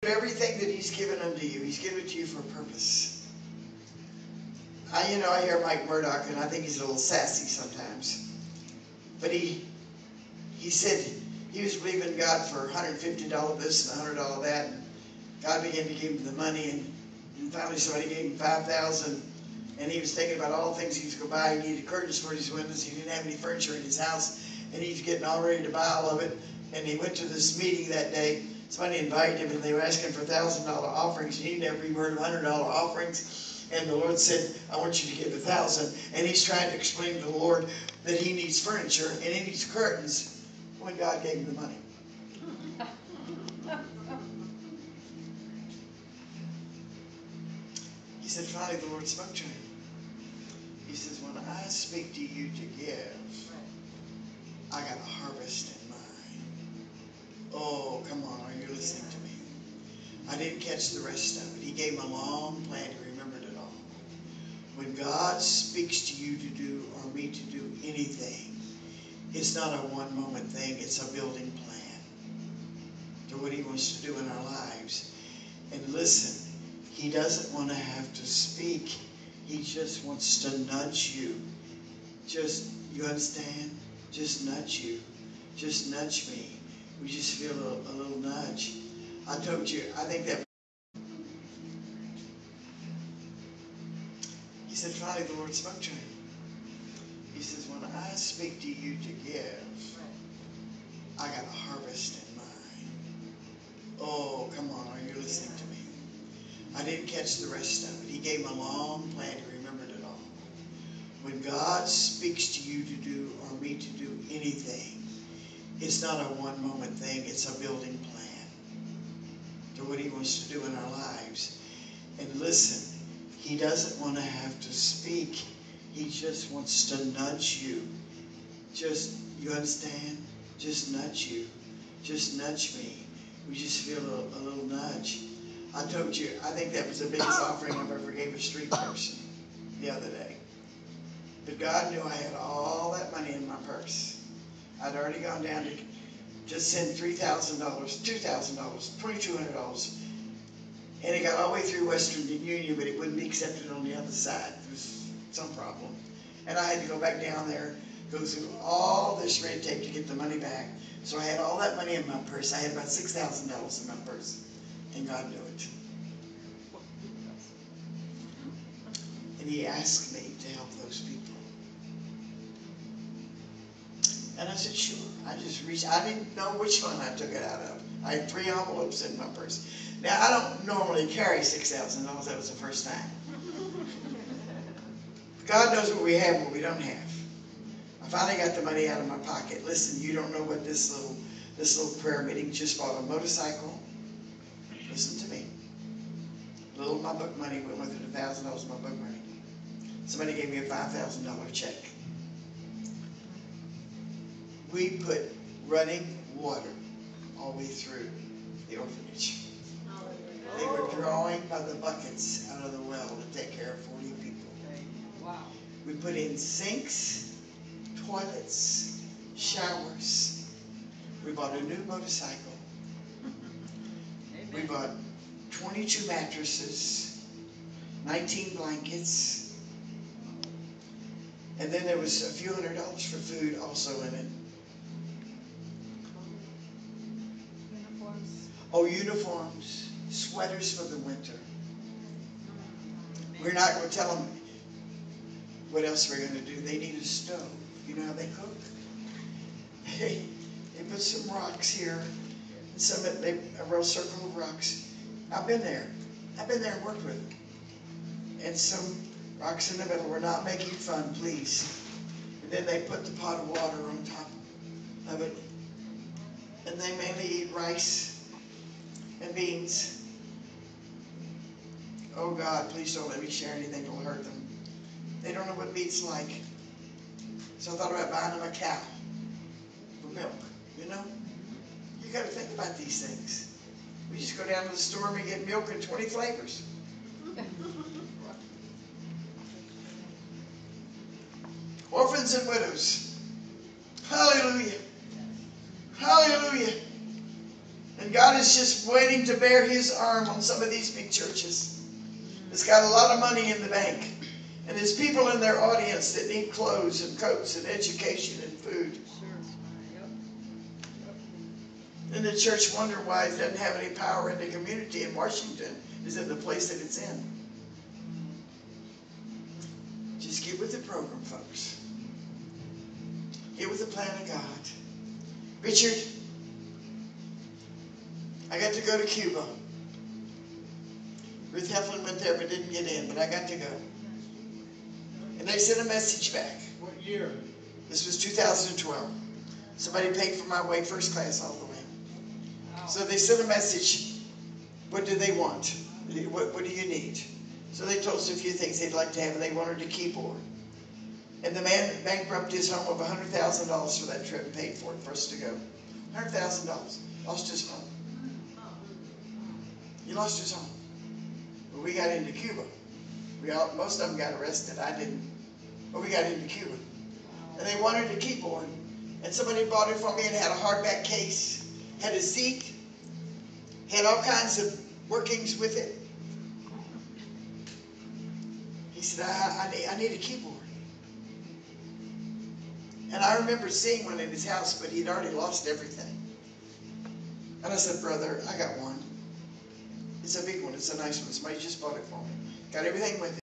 Everything that He's given unto you, He's given it to you for a purpose. I hear Mike Murdoch, and I think he's a little sassy sometimes. But he said he was believing God for $150 this and $100 that, and God began to give him the money, and finally somebody gave him $5,000, and he was thinking about all the things he was going to buy. He needed curtains for his windows. He didn't have any furniture in his house, and he was getting all ready to buy all of it. And he went to this meeting that day. Somebody invited him, and they were asking for $1,000 offerings. He'd never even heard of $100 offerings. And the Lord said, I want you to give $1,000. And he's trying to explain to the Lord that he needs furniture and he needs curtains when God gave him the money. He said, finally the Lord spoke to him. He says, when I speak to you to give, I got a harvest in mind. Oh, come on, are you listening to me? I didn't catch the rest of it. He gave him a long plan. He remembered it all. When God speaks to you to do, or me to do anything, it's not a one-moment thing. It's a building plan to what He wants to do in our lives. And listen, He doesn't want to have to speak. He just wants to nudge you. You understand? Just nudge you. Just nudge me. We just feel a little nudge. I told you, I think that. He said, finally the Lord spoke to him. He says, when I speak to you to give, I got a harvest in mind. Oh, come on, are you listening to me? I didn't catch the rest of it. He gave him a long plan. He remembered it all. When God speaks to you to do, or me to do anything, it's not a one-moment thing. It's a building plan to what He wants to do in our lives. And listen, He doesn't want to have to speak. He just wants to nudge you. You understand? Just nudge you. Just nudge me. We just feel a little nudge. I told you, I think that was the biggest offering I've ever gave a street person the other day. But God knew I had all that money in my purse. I'd already gone down to just send $3,000, $2,000, $2,200. And it got all the way through Western Union, but it wouldn't be accepted on the other side. There was some problem. And I had to go back down there, go through all this red tape to get the money back. So I had all that money in my purse. I had about $6,000 in my purse. And God knew it. And He asked me to help those people. And I said, sure. I just reached. I didn't know which one I took it out of. I had 3 envelopes in my purse. Now, I don't normally carry $6,000. That was the first time. God knows what we have and what we don't have. I finally got the money out of my pocket. Listen, you don't know what this little prayer meeting just bought a motorcycle. Listen to me. A little of my book money went with it, $1,000 of my book money. Somebody gave me a $5,000 check. We put running water all the way through the orphanage. They were drawing by the buckets out of the well to take care of 40 people. Wow. We put in sinks, toilets, showers. We bought a new motorcycle. We bought 22 mattresses, 19 blankets, and then there was a few $100s for food also in it. Uniforms. Oh, uniforms, sweaters for the winter. We're not going to tell them what else we're going to do. They need a stove. You know how they cook? They put some rocks here, and some a real circle of rocks. I've been there. I've been there and worked with them. And some rocks in the middle. We're not making fun, please. And then they put the pot of water on top of it. And they mainly eat rice and beans. Oh God, please don't let me share anything that will hurt them. They don't know what meat's like. So I thought about buying them a cow for milk, you know? You got to think about these things. We just go down to the store and we get milk in 20 flavors. Orphans and widows. Hallelujah. Hallelujah. And God is just waiting to bear his arm on some of these big churches. It's got a lot of money in the bank. And there's people in their audience that need clothes and coats and education and food. And the church wonder why it doesn't have any power in the community in Washington is in the place that it's in. Just get with the program, folks. Get with the plan of God. Richard, I got to go to Cuba. Ruth Heflin went there but didn't get in, but I got to go. And they sent a message back. What year? This was 2012. Somebody paid for my way first class all the way. Wow. So they sent a message. What do they want? What do you need? So they told us a few things they'd like to have, and they wanted a keyboard. And the man bankrupted his home of $100,000 for that trip and paid for it for us to go. $100,000. Lost his home. He lost his home. But we got into Cuba. Most of them got arrested. I didn't. But we got into Cuba. And they wanted a keyboard. And somebody bought it for me and had a hardback case. Had a seat. Had all kinds of workings with it. He said, I need a keyboard. And I remember seeing one in his house, but he'd already lost everything. And I said, brother, I got one. It's a big one. It's a nice one. Somebody just bought it for me. Got everything with it.